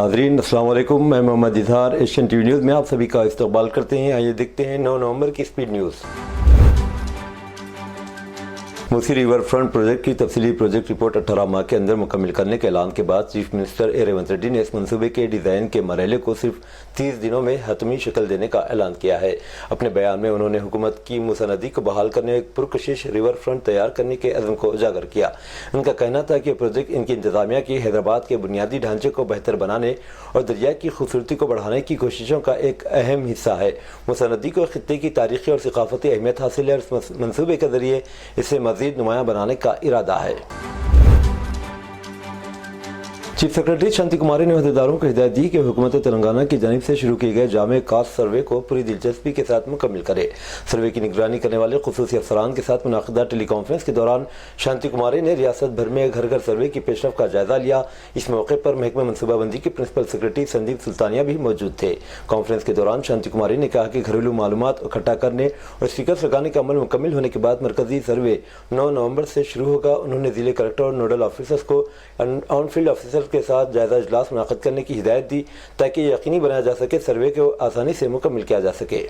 नाज़रीन अस्सलाम वालेकुम, मैं Mohammad Izhar Asian TV news में आप सभी का इस्तकबाल करते हैं। आइए देखते हैं 9 नवंबर की speed news. Musi river front project की तफसीली प्रोजेक्ट रिपोर्ट 18 माह के अंदर मुकम्मल करने के ऐलान के बाद चीफ मिनिस्टर रेवंत रेड्डी ने इस मनसूबे के डिज़ाइन के मरहले को सिर्फ 30 दिनों में हतमी शक्ल देने का ऐलान किया है। अपने बयान में उन्होंने हुकूमत की मुसनदी को बहाल करने एक पुरकशिश रिवर फ्रंट तैयार करने के अज़्म को उजागर किया। उनका कहना था कि प्रोजेक्ट इनकी इंतज़ामिया की हैदराबाद के बुनियादी ढांचे को बेहतर बनाने और दरिया की खूबसूरती को बढ़ाने की कोशिशों का एक अहम हिस्सा है। मुसनदी को खित्ते की तारीखी और सकाफती अहमियत हासिल है और इस मनसूबे के ज़रिए इसे मज़ीद नुमायां बनाने का इरादा है। चीफ सेक्रेटरी शांति कुमारी ने अहदेदारों को हिदायत दी कि हुकूमत तेलंगाना की जानिब से शुरू किए गए जामे कास्ट सर्वे को पूरी दिलचस्पी के साथ मुकम्मल करे। सर्वे की निगरानी करने वाले खुसूसी अफसरान के साथ मुनाकिदा टेली कॉन्फ्रेंस के दौरान शांति कुमारी ने रियासत भर में घर घर सर्वे की पेशरफ का जायजा लिया। इस मौके पर महकमा मनसूबाबंदी के प्रिंसिपल सेक्रेटरी संदीप सुल्तानिया भी मौजूद थे। कॉन्फ्रेंस के दौरान शांति कुमारी ने कहा कि घरेलू मालूमात इकट्ठा करने और स्टिकर्स लगाने का अमल मुकम्मल होने के बाद मरकजी सर्वे 9 नवंबर से शुरू होगा। उन्होंने जिले कलेक्टर और नोडल ऑफिसर्स को ऑन फील्ड ऑफिसर्स के साथ जायजा इजलास मुनाक़िद करने की हिदायत दी ताकि यकीनी बनाया जा सके सर्वे को आसानी से मुकम्मल किया जा सके।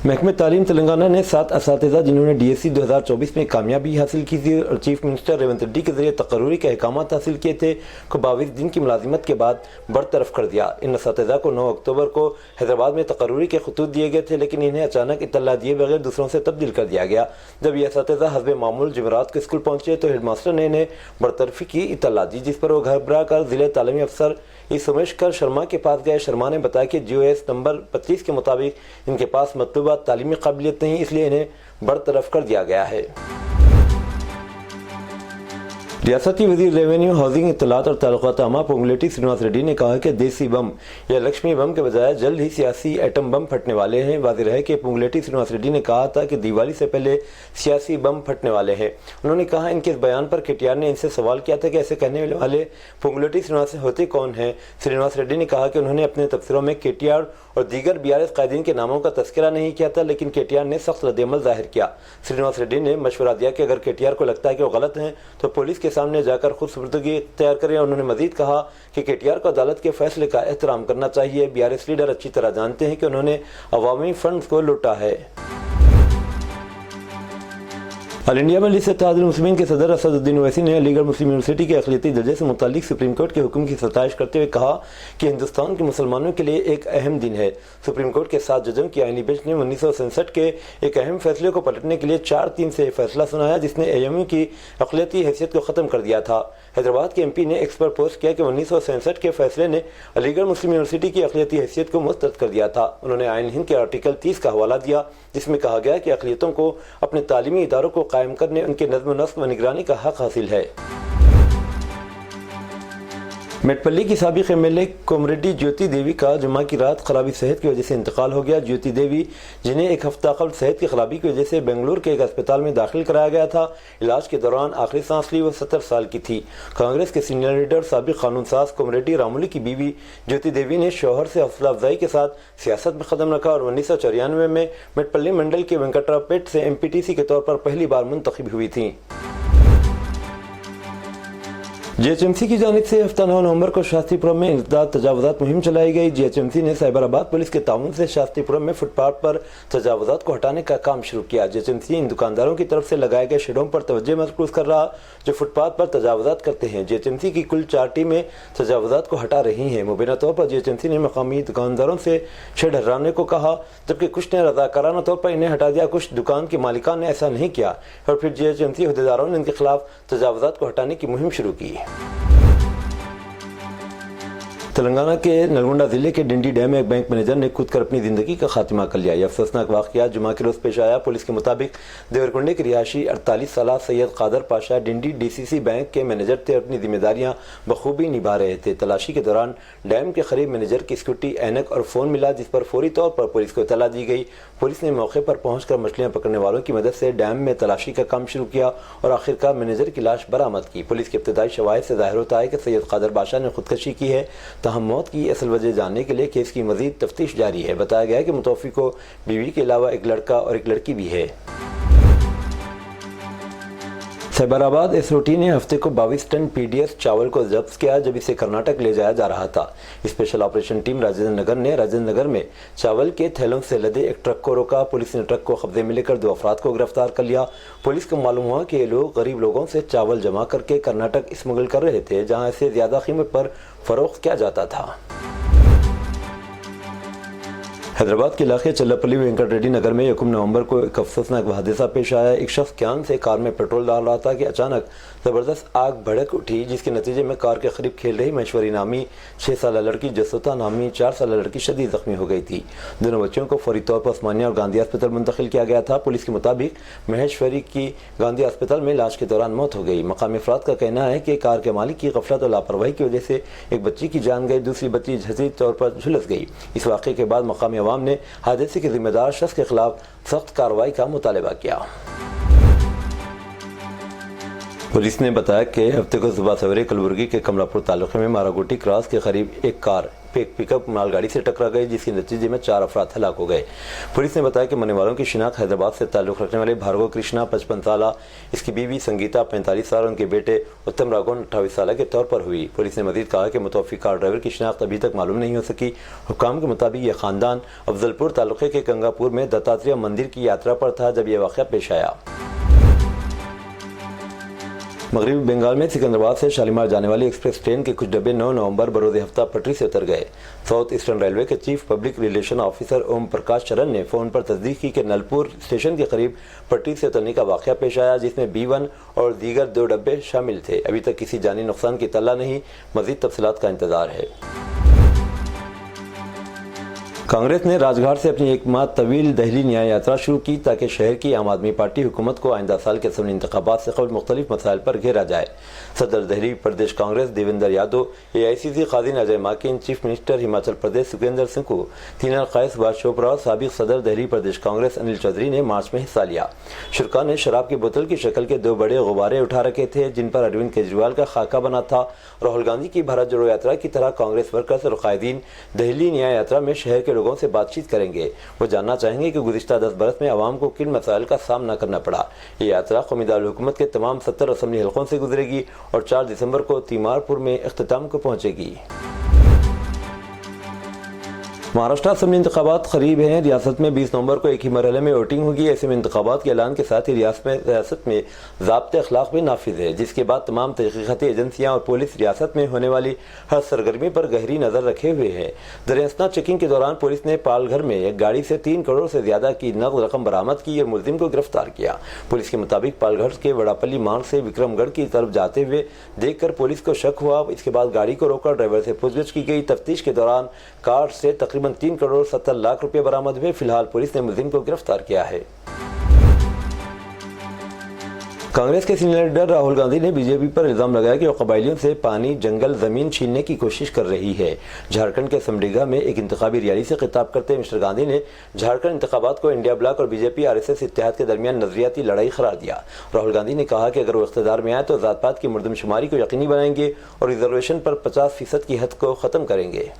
महकमे तालीम तेलंगाना ने 7 असातिज़ा जिन्होंने DSC 2024 में कामयाबी हासिल की थी और चीफ मिनिस्टर रेवंत रेड्डी के जरिए तकर्रुरी के अहकामात हासिल किए थे को 22 दिन की मुलाजिमत के बाद बरतरफ कर दिया। इन असातिज़ा को 9 अक्टूबर को हैदराबाद में तकर्रुरी के खतूत दिए गए थे, लेकिन इन्हें अचानक इत्तला दिए बगैर दूसरों से तब्दील कर दिया गया। जब ये असातिज़ा हस्बे मामूल जुमेरात को स्कूल पहुंचे तो हेडमास्टर ने इन्हें बरतरफी की इत्तला दी, जिस पर वो घबरा कर जिले तालीमी अफसर सोमेशकर शर्मा के पास गए। शर्मा ने बताया कि GOS नंबर 25 के मुताबिक इनके पास मतलूबा तालीमी काबिलियत नहीं, इसलिए इन्हें बरतरफ कर दिया गया है। रियासती वज़ीर रेवेन्यू, हाउसिंग, इत्तलात और ताल्लुकात आमा पोंगुलेटी श्रीनिवास रेड्डी ने कहा कि देसी बम या लक्ष्मी बम के बजाय जल्द ही सियासी एटम बम फटने वाले हैं। वाज़ेह है कि पोंगुलेटी श्रीनिवास रेड्डी ने कहा था कि दिवाली से पहले सियासी बम फटने वाले हैं। उन्होंने कहा इनके इस बयान पर KTR ने इनसे सवाल किया था कि ऐसे कहने वाले पोंगुलेटी श्रीनिवास होते कौन हैं। श्रीनिवास रेड्डी ने कहा कि उन्होंने अपने तबसरों में KTR और दीगर BRS कायदीन के नामों का तस्करा नहीं किया था, लेकिन KTR ने सख्त रद्द-ए-अमल जाहिर किया। श्रीनिवास रेड्डी ने मशवरा दिया कि अगर KTR को लगता है कि वो गलत हैं तो पुलिस के सामने जाकर खुद सुपुर्दगी तैयार करें। उन्होंने मजीद कहा कि KTR को अदालत के फैसले का एहतराम करना चाहिए। BRS लीडर अच्छी तरह जानते हैं कि उन्होंने अवामी फंड्स को लूटा है। ऑल इंडिया मजलिस इत्तेहादुल मुस्लिमीन के सदर असदुद्दीन ओवैसी ने अलीगढ़ मुस्लिम यूनिवर्सिटी के अक़लियती दर्जे से मुतालिक सुप्रीम कोर्ट के हुक्म की सताइश करते हुए कहा कि हिंदुस्तान के मुसलमानों के लिए एक अहम दिन है। सुप्रीम कोर्ट के 7 जजों की आईनी बेंच ने 1967 के एक अहम फैसले को पलटने के लिए 4-3 से फैसला सुनाया, जिसने AMU की अक़लियती हैसियत को ख़त्म कर दिया था। हैदराबाद के MP ने एक्स पर पोस्ट किया कि 1967 के फैसले ने अलीगढ़ मुस्लिम यूनिवर्सिटी की अक़लियती हैसियत को मुस्तरद कर दिया था। उन्होंने आईन हिंद के आर्टिकल 30 का हवाला दिया, जिसमें कहा गया कि अक़लियतों को अपने तालीमी इदारों को कायम करने, उनके नज़्म नस्क व निगरानी का हक हासिल है। मेटपल्ली की साबिक MLA कोमरेड्डी ज्योति देवी का जुम्मा की रात खराबी सेहत की वजह से इंतकाल हो गया। ज्योति देवी, जिन्हें एक हफ्ता कबल सेहत की खराबी की वजह से बेंगलुरु के एक अस्पताल में दाखिल कराया गया था, इलाज के दौरान आखिरी सांस ली। वो 70 साल की थी। कांग्रेस के सीनियर लीडर साबिक कानून साज कोमरेड्डी रामुलु की बीवी ज्योति देवी ने शौहर से हौसला अफजाई के साथ सियासत में कदम रखा और 1994 में मेटपल्ली मंडल के वेंकटरावपेट से MPTC के तौर पर पहली बार मुंतखब हुई थी। GHMC की जानिब से हफ्ता 9 नवंबर को शास्त्रीपुरम में इंसदाद तजावुजात मुहिम चलाई गई। GHMC ने साइबराबाद पुलिस के ताउन से शास्त्रीपुरम में फुटपाथ पर तजावुजात को हटाने का काम शुरू किया। GHMC इन दुकानदारों की तरफ से लगाए गए शेडों पर तवज्जो मरकूज कर रहा जो फुटपाथ पर तजावुजात करते हैं। GHMC की कुल 4 टीमें तजावुजात को हटा रही हैं। मुबीना तौर पर GHMC ने मकामी दुकानदारों से शेड हटाने को कहा, जबकि कुछ ने रज़ाकाराना तौर पर इन्हें हटा दिया। कुछ दुकान के मालिकान ने ऐसा नहीं किया और फिर GHMC अहदेदारों ने इनके खिलाफ तजावुजात को हटाने की मुहिम शुरू की। तेलंगाना के नलगोंडा जिले के डिंडी डैम में एक बैंक मैनेजर ने खुद कर अपनी जिंदगी का खात्मा कर लिया। यह अफसोसनाक वाक़या जुमा के रोज़ पेश आया। पुलिस के मुताबिक देवरकुंडे के रिहायशी 48 साला सैयद कादर पाशा डिंडी DCC बैंक के मैनेजर थे और अपनी जिम्मेदारियां बखूबी निभा रहे थे। तलाशी के दौरान डैम के करीब मैनेजर की स्कूटी, ऐनक और फ़ोन मिला, जिस पर फौरी तौर पर पुलिस को इत्तला दी गई। पुलिस ने मौके पर पहुंचकर मछलियां पकड़ने वालों की मदद से डैम में तलाशी का काम शुरू किया और आखिरकार मैनेजर की लाश बरामद की। पुलिस के इब्तदाई शवाहिद से ज़ाहिर होता है कि सैयद कादर बादशाह ने खुदकशी की है। तहम मौत की असल वजह जानने के लिए केस की मजीद तफ्तीश जारी है। बताया गया है कि मुतवफ़्फ़ी को बीवी के अलावा एक लड़का और एक लड़की भी है। सैबराबाद एसओटी ने हफ्ते को 22 टन पीडीएस चावल को जब्त किया जब इसे कर्नाटक ले जाया जा रहा था। Special operation team Rajendra Nagar ने राजेंद्र नगर में चावल के थैलों से लदे एक ट्रक को रोका। पुलिस ने ट्रक को कब्जे में लेकर 2 अफराद को गिरफ्तार कर लिया। पुलिस को मालूम हुआ कि ये लोग गरीब लोगों से चावल जमा करके कर्नाटक स्मगल कर रहे थे, जहां इसे ज्यादा कीमत पर फरोख्त किया जाता था। हैदराबाद के इलाके चल्लापल्ली वेंकट रेड्डी नगर में 1 नवंबर को एक अफसोसनाक हादसा पेश आया। एक शख्स कैन से कार में पेट्रोल डाल रहा था कि अचानक जबरदस्त आग भड़क उठी, जिसके नतीजे में कार के करीब खेल रही महेश्वरी नामी 6 साल लड़की जसोता नामी 4 साल लड़की शदीद जख्मी हो गई थी। दोनों बच्चों को फौरी तौर पर उस्मानिया और गांधी अस्पताल मुंतकिल किया गया था। पुलिस के मुताबिक महेश्वरी की गांधी अस्पताल में इलाज के दौरान मौत हो गई। मकामी अफराद का कहना है कि कार के मालिक की गफलत और लापरवाही की वजह से एक बच्ची की जान गई, दूसरी बच्ची जहरी तौर पर झुलस गई। इस वाक़े के बाद मकामी अवाम ने हादसे के जिम्मेदार शख्स के खिलाफ सख्त कार्रवाई का मुतालबा किया। पुलिस ने बताया कि हफ्ते को सुबह सवेरे कलबुर्गी के कमलापुर तालुके में मारागोटी क्रॉस के करीब एक कार पिकअप मालगाड़ी से टकरा गई, जिसके नतीजे में 4 अफराद हलाक हो गए। पुलिस ने बताया कि मरने वालों की शिनाख्त हैदराबाद से ताल्लुक रखने वाले भार्गव कृष्णा 55 साल, इसकी बीवी संगीता 45 साल, उनके बेटे उत्तम राघवन 28 साल के तौर पर हुई। पुलिस ने मजीद कहा कि मुतवफ़्फ़ी कार ड्राइवर की शिनाख्त अभी तक मालूम नहीं हो सकी। हुक्काम के मुताबिक यह खानदान अफजलपुर तालुके के गंगापुर में दत्तात्रेय मंदिर की यात्रा पर था जब यह वाक़या पेश आया। मगरबी बंगाल में सिकंदराबाद से शालीमार जाने वाली एक्सप्रेस ट्रेन के कुछ डब्बे 9 नवंबर बरोज़ हफ्ता पटरी से उतर गए। साउथ ईस्टर्न रेलवे के chief public relation officer Om Prakash चरण ने फ़ोन पर तस्दीक की कि नलपुर स्टेशन के करीब पटरी से उतरने का वाक़या पेश आया, जिसमें B1 और दीगर 2 डब्बे शामिल थे। अभी तक किसी जानी नुकसान की इत्तला नहीं, मज़ीद तफसीलात का इंतज़ार है। कांग्रेस ने राजघाट से अपनी एक माह तवील दहली न्याय यात्रा शुरू की ताकि शहर की आम आदमी पार्टी हुकूमत को आइंदा साल के असेंबली इंतखाबात से कबल मुख्तलिफ मसाइल पर घेरा जाए। सदर दहली प्रदेश कांग्रेस देवेंद्र यादव, AICC काज़ी अजय माकिन, चीफ मिनिस्टर हिमाचल प्रदेश सुखविंदर सिंह को, तीनर क़ायद सुभाष चोपड़ा और साबिक सदर दहली प्रदेश कांग्रेस अनिल चौधरी ने मार्च में हिस्सा लिया। शुरा ने शराब की बोतल की शक्ल के 2 बड़े गुब्बारे उठा रखे थे, जिन पर अरविंद केजरीवाल का खाका बना था। राहुल गांधी की भारत जोड़ो यात्रा की तरह कांग्रेस वर्कर्स और कायदीन दहली न्याय यात्रा में शहर के लोगों से बातचीत करेंगे। वो जानना चाहेंगे कि गुज़िश्ता 10 बरस में आवाम को किन मसाइल का सामना करना पड़ा। ये यात्रा कौमी दारुल हुकूमत के तमाम 70 असम्बली हलकों से गुजरेगी और 4 दिसंबर को तीमारपुर में इख्तिताम को पहुंचेगी। महाराष्ट्र असम्बली इंतखाबात करीब हैं। रियासत में 20 नवंबर को एक ही मरहले में वोटिंग होगी। ऐसे में इंतखाबात के ऐलान के साथ ही रियासत में ज़ाब्ते अखलाक भी नाफिज है, जिसके बाद तमाम तहकीकाती एजेंसियाँ और पुलिस रियासत में होने वाली हर सरगर्मी पर गहरी नज़र रखे हुए हैं। दरियास्ता चेकिंग के दौरान पुलिस ने पालघर में एक गाड़ी से 3 करोड़ से ज़्यादा की नकद रकम बरामद की और मुलजिम को गिरफ्तार किया। पुलिस के मुताबिक पालघर के वड़ापल्ली मार्ग से विक्रमगढ़ की तरफ जाते हुए देखकर पुलिस को शक हुआ। इसके बाद गाड़ी को रोककर ड्राइवर से पूछताछ की गई। तफ्तीश के दौरान कार से तकरीबन 3 करोड़ 70 लाख रुपए बरामद हुए। फिलहाल पुलिस ने मुलजिम को गिरफ्तार किया है। कांग्रेस के सीनियर लीडर राहुल गांधी ने बीजेपी पर इल्जाम लगाया कि वो कबायलियों से पानी, जंगल, जमीन छीनने की कोशिश कर रही है। झारखंड के सिमडेगा में एक इंतखाबी रैली से खिताब करते मिस्टर गांधी ने झारखंड इंतखाबात को इंडिया ब्लॉक और बीजेपी RSS इत्तेहाद के दरमियान नजरियाती लड़ाई करार दिया। राहुल गांधी ने कहा कि अगर वो इख्तियार में आए तो जात पात की मर्दमशुमारी को यकीनी बनाएंगे और रिजर्वेशन पर 50% की हद को ख़त्म करेंगे।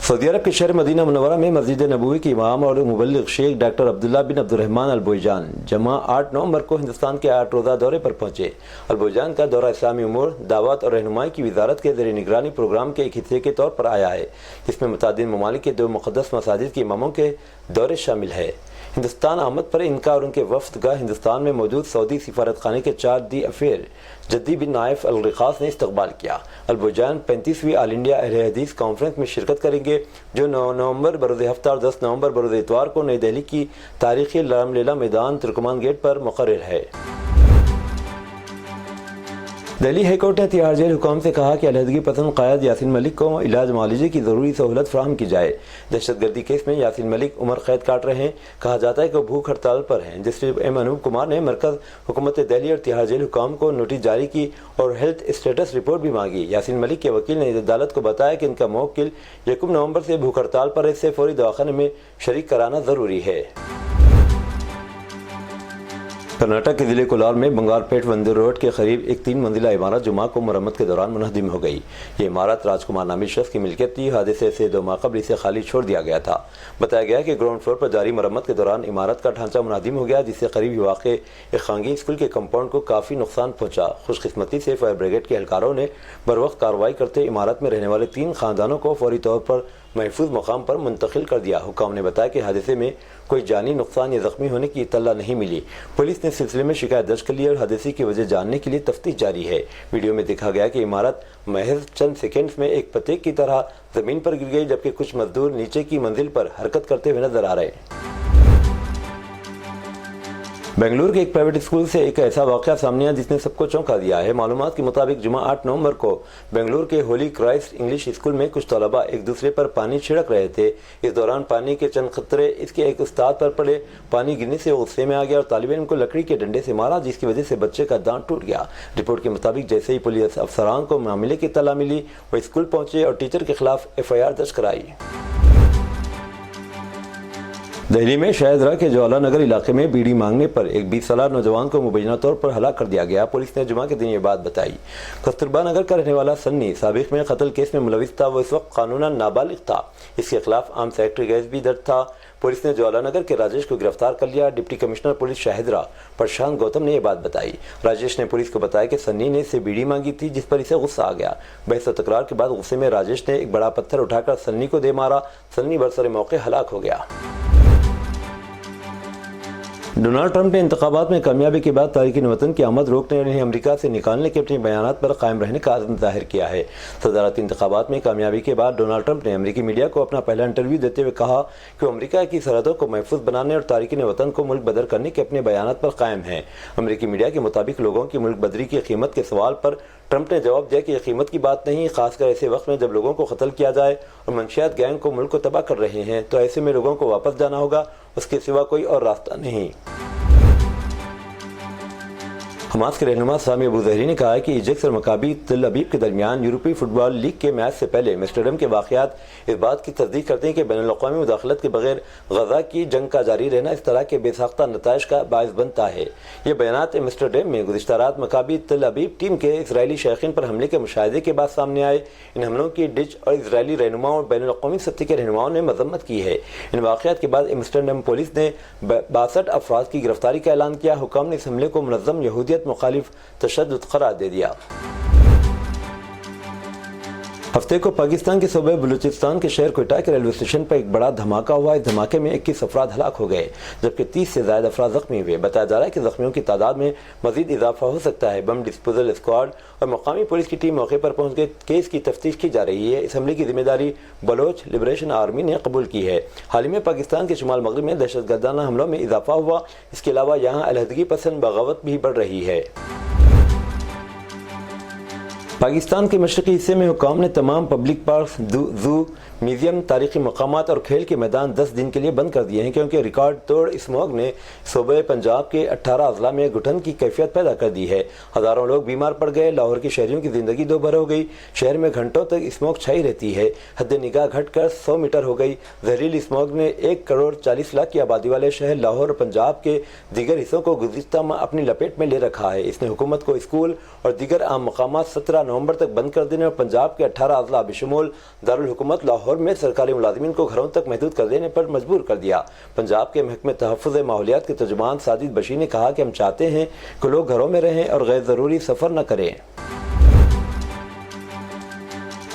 सऊदी अरब के शहर मदीना मुनव्वरा में मस्जिद नबवी के इमाम और मुबल्लिग शेख डॉक्टर अब्दुल्ला बिन अब्दुर्रहमान अल बोईजान जमा 8 नवंबर को हिंदुस्तान के 8 रोज़ा दौरे पर पहुंचे। अल बोईजान का दौरा इस्लामी उमूर, दावत और रहनुमाई की वजारत के ज़रिए निगरानी प्रोग्राम के एक हिस्से के तौर पर आया है, जिसमें मुतादिद ममालिक के 2 मुक़द्दस मसाजिद के इमामों के दौरे शामिल है। हिंदुस्तान आमद पर इनका और उनके वफ्द का हिंदुस्तान में मौजूद सऊदी सिफारतखाने के 4 दी अफेयर जद्दी बिन नाइफ अल रिखास ने इस्तकबाल किया। अल बोईजान 35वीं ऑल इंडिया अहले हदीस कॉन्फ्रेंस में शिरकत करेंगे, जो 9 नवंबर बरोज़ हफ्ता और 10 नवंबर बरोज़ इतवार को नई दिल्ली की तारीखी रामलीला मैदान तुर्कमान गेट पर मुकर्रर है। दिल्ली हाईकोर्ट ने तिहाड़ जेल हुकाम से कहा कि अलहदगी पसंद कायद यासीन मलिक को इलाज मुआलजे की ज़रूरी सहूलत फराहम की जाए। दहशतगर्दी केस में यासीन मलिक उम्र कैद काट रहे हैं। कहा जाता है कि वो भूख हड़ताल पर हैं। जस्टिस M अनूप कुमार ने मरकज़ हुकूमत दिल्ली और तिहाड़ जेल हुकाम को नोटिस जारी की और हेल्थ स्टेटस रिपोर्ट भी मांगी। यासीन मलिक के वकील ने अदालत को बताया कि इनका मुवक्किल 1 नवंबर से भूख हड़ताल पर है, इससे फौरी दवाखाने में शरीक कराना ज़रूरी है। کرناٹک کے ضلع کولار میں بنگال پیٹ وندر روڈ کے قریب ایک 3 منزلہ عمارت جمعہ کو مرمت کے دوران منہدم ہو گئی۔ یہ عمارت راج کمار نامی شخص کی ملکیت تھی۔ حادثے سے 2 ماہ قبل اسے خالی چھوڑ دیا گیا تھا۔ بتایا گیا کہ گراؤنڈ فلور پر جاری مرمت کے دوران عمارت کا ڈھانچہ منہدم ہو گیا، جس سے قریب ہی واقع ایک خانگی اسکول کے کمپاؤنڈ کو کافی نقصان پہنچا۔ خوش قسمتی سے فائر بریگیڈ کے اہلکاروں نے بروقت کارروائی کرتے عمارت میں رہنے والے 3 خاندانوں کو فوری طور پر محفوظ مقام پر منتقل کر دیا۔ حکام نے بتایا کہ حادثے میں کوئی جانی نقصان یا زخمی ہونے کی اطلاع نہیں ملی۔ پولیس نے سلسلے میں شکایت درج کر لی اور حادثے کی وجہ جاننے کے لیے تفتیش جاری ہے۔ ویڈیو میں دیکھا گیا کہ عمارت محض چند سیکنڈز میں ایک پتے کی طرح زمین پر گر گئی، جبکہ کچھ مزدور نیچے کی منزل پر حرکت کرتے ہوئے نظر آ رہے ہیں۔ بنگلور کے ایک پرائیویٹ اسکول سے ایک ایسا واقعہ سامنے آیا جس نے سب کو چونکا دیا ہے۔ معلومات کے مطابق جمعہ 8 نومبر کو بنگلور کے ہولی کرائسٹ انگلش اسکول میں کچھ طلباء ایک دوسرے پر پانی چھڑک رہے تھے۔ اس دوران پانی کے چند قطرے اس کے ایک استاد پر پڑے۔ پانی گرنے سے وہ غصے میں آ گیا اور طالب علم کو لکڑی کے ڈنڈے سے مارا، جس کی وجہ سے بچے کا دانت ٹوٹ گیا۔ رپورٹ کے مطابق جیسے ہی پولیس افسران کو معاملے کی اطلاع ملی، وہ اسکول پہنچے اور ٹیچر کے خلاف FIR درج کرائی۔ دہلی میں شاہد راہ کے جوالا نگر علاقے میں بیڑی مانگنے پر ایک 20 سالہ نوجوان کو مبینہ طور پر ہلاک کر دیا گیا۔ پولیس نے جمعہ کے دن یہ بات بتائی۔ کستوربا نگر کا رہنے والا سنی سابق میں قتل کیس میں ملوث تھا۔ وہ اس وقت قانوناً نابالغ تھا۔ اس کے خلاف عام سیکٹری کیس بھی درج تھا۔ پولیس نے جوالا نگر کے راجیش کو گرفتار کر لیا۔ ڈپٹی کمشنر پولیس شاہد راہ پرشانت گوتم نے یہ بات بتائی۔ راجیش نے پولیس کو بتایا کہ سنی نے اس سے بیڑی مانگی تھی، جس پر اسے غصہ آ گیا۔ بحث و تکرار کے بعد غصے میں راجیش نے ایک بڑا پتھر اٹھا کر سنی کو دے مارا۔ سنی برسر موقع ہلاک ہو گیا۔ ڈونلڈ ٹرمپ نے انتخابات میں کامیابی کے بعد تارکین وطن کی آمد روکنے اور انہیں امریکہ سے نکالنے کے اپنے بیانات پر قائم رہنے کا عزم ظاہر کیا ہے۔ صدارتی انتخابات میں کامیابی کے بعد ڈونلڈ ٹرمپ نے امریکی میڈیا کو اپنا پہلا انٹرویو دیتے ہوئے کہا کہ وہ امریکہ کی سرحدوں کو محفوظ بنانے اور تارکین وطن کو ملک بدر کرنے کے اپنے بیانات پر قائم ہیں۔ امریکی میڈیا کے مطابق لوگوں کی ملک بدری کی قیمت کے سوال پر ٹرمپ نے جواب دیا کہ یہ قیمت کی بات نہیں، خاص کر ایسے وقت میں جب لوگوں کو قتل کیا جائے اور منشیات گینگ کو ملک کو تباہ کر رہے ہیں، تو ایسے میں لوگوں کو واپس جانا ہوگا، اس کے سوا کوئی اور راستہ نہیں۔ حماس کے رہنما سامی ابو ظہری نے کہا ہے کہ ایجکس اور مکابی تل ابیب کے درمیان یورپی فٹ بال لیگ کے میچ سے پہلے ایمسٹرڈیم کے واقعات اس بات کی تصدیق کرتے ہیں کہ بین الاقوامی مداخلت کے بغیر غزہ کی جنگ کا جاری رہنا اس طرح کے بے ساختہ نتائج کا باعث بنتا ہے۔ یہ بیانات ایمسٹرڈیم میں گزشتہ رات مکابی تل ابیب ٹیم کے اسرائیلی شائقین پر حملے کے مشاہدے کے بعد سامنے آئے۔ ان حملوں کی ڈچ اور اسرائیلی رہنماؤں اور بین الاقوامی سطح کے رہنماؤں نے مذمت کی ہے۔ ان واقعات کے بعد ایمسٹرڈیم پولیس نے 62 افراد کی گرفتاری کا اعلان کیا۔ حکام نے اس حملے کو منظم یہودیت مخالف تشدد قرار دے دیا۔ ہفتے کو پاکستان کے صوبے بلوچستان کے شہر کوئٹہ کے ریلوے اسٹیشن پر ایک بڑا دھماکہ ہوا۔ اس دھماکے میں 21 افراد ہلاک ہو گئے، جبکہ 30 سے زائد افراد زخمی ہوئے۔ بتایا جا رہا ہے کہ زخمیوں کی تعداد میں مزید اضافہ ہو سکتا ہے۔ بم ڈسپوزل اسکواڈ اور مقامی پولیس کی ٹیم موقع پر پہنچ گئے۔ کیس کی تفتیش کی جا رہی ہے۔ اس حملے کی ذمہ داری بلوچ لبریشن آرمی نے قبول کی ہے۔ حال ہی میں پاکستان کے شمال مغرب میں دہشت گردانہ حملوں میں اضافہ ہوا۔ اس کے علاوہ یہاں علیحدگی پسند بغاوت بھی بڑھ رہی ہے۔ پاکستان کے مشرقی حصے میں حکام نے تمام پبلک پارکس، زو، میوزیم، تاریخی مقامات اور کھیل کے میدان 10 دن کے لیے بند کر دیے ہیں، کیونکہ ریکارڈ توڑ اسموگ نے صوبہ پنجاب کے 18 اضلاع میں گھٹن کی کیفیت پیدا کر دی ہے۔ ہزاروں لوگ بیمار پڑ گئے۔ لاہور کے شہریوں کی زندگی دوبھر ہو گئی۔ شہر میں گھنٹوں تک اسموگ چھائی رہتی ہے۔ حد نگاہ گھٹ کر 100 میٹر ہو گئی۔ زہریلی اسموگ نے 1 کروڑ 40 لاکھ کی آبادی والے شہر لاہور اور پنجاب کے دیگر حصوں کو گزشتہ ماہ اپنی لپیٹ میں لے رکھا ہے۔ اس نے حکومت کو اسکول اور دیگر عام مقامات 17 نومبر تک بند کر دینے اور پنجاب کے 18 اضلاع بشمول دارالحکومت لاہور میں سرکاری ملازمین کو گھروں تک محدود کر دینے پر مجبور کر دیا۔ پنجاب کے محکمہ تحفظ ماحولیات کے ترجمان ساجد بشیر نے کہا کہ ہم چاہتے ہیں کہ لوگ گھروں میں رہیں اور غیر ضروری سفر نہ کریں۔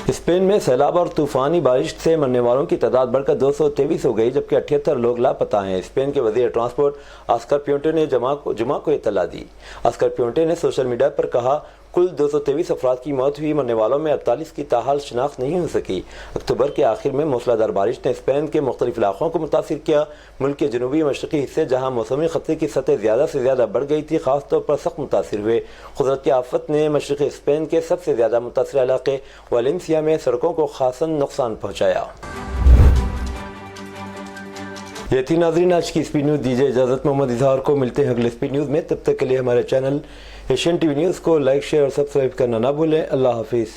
اسپین میں سیلاب اور طوفانی بارش سے مرنے والوں کی تعداد بڑھ کر 223 ہو گئی، جبکہ 78 لوگ لاپتہ ہیں۔ اسپین کے وزیر ٹرانسپورٹ آسکر پیونٹے نے جمعہ کو اطلاع دی۔ آسکر پیونٹے نے سوشل میڈیا پر کہا کل 223 افراد کی موت ہوئی، مرنے والوں میں 48 کی تاحال شناخت نہیں ہو سکی۔ اکتوبر کے آخر میں موسلا دھار بارش نے اسپین کے مختلف علاقوں کو متاثر کیا۔ ملک کے جنوبی مشرقی حصے جہاں موسمی خطرے کی سطح زیادہ سے زیادہ بڑھ گئی تھی، خاص طور پر سخت متاثر ہوئے۔ قدرتی آفت نے مشرقی اسپین کے سب سے زیادہ متاثرہ علاقے ویلنسیا میں سڑکوں کو خاصا نقصان پہنچایا۔ یہ تھی ناظرین آج کی اسپیڈ نیوز۔ دیجیے اجازت، محمد اظہار کو ملتے ہیں اگلے اسپیڈ نیوز میں۔ تب تک کے لیے ہمارے channel Asian T V news کو لائک، شیئر اور سبسکرائب کرنا نہ بھولیں۔ اللہ حافظ۔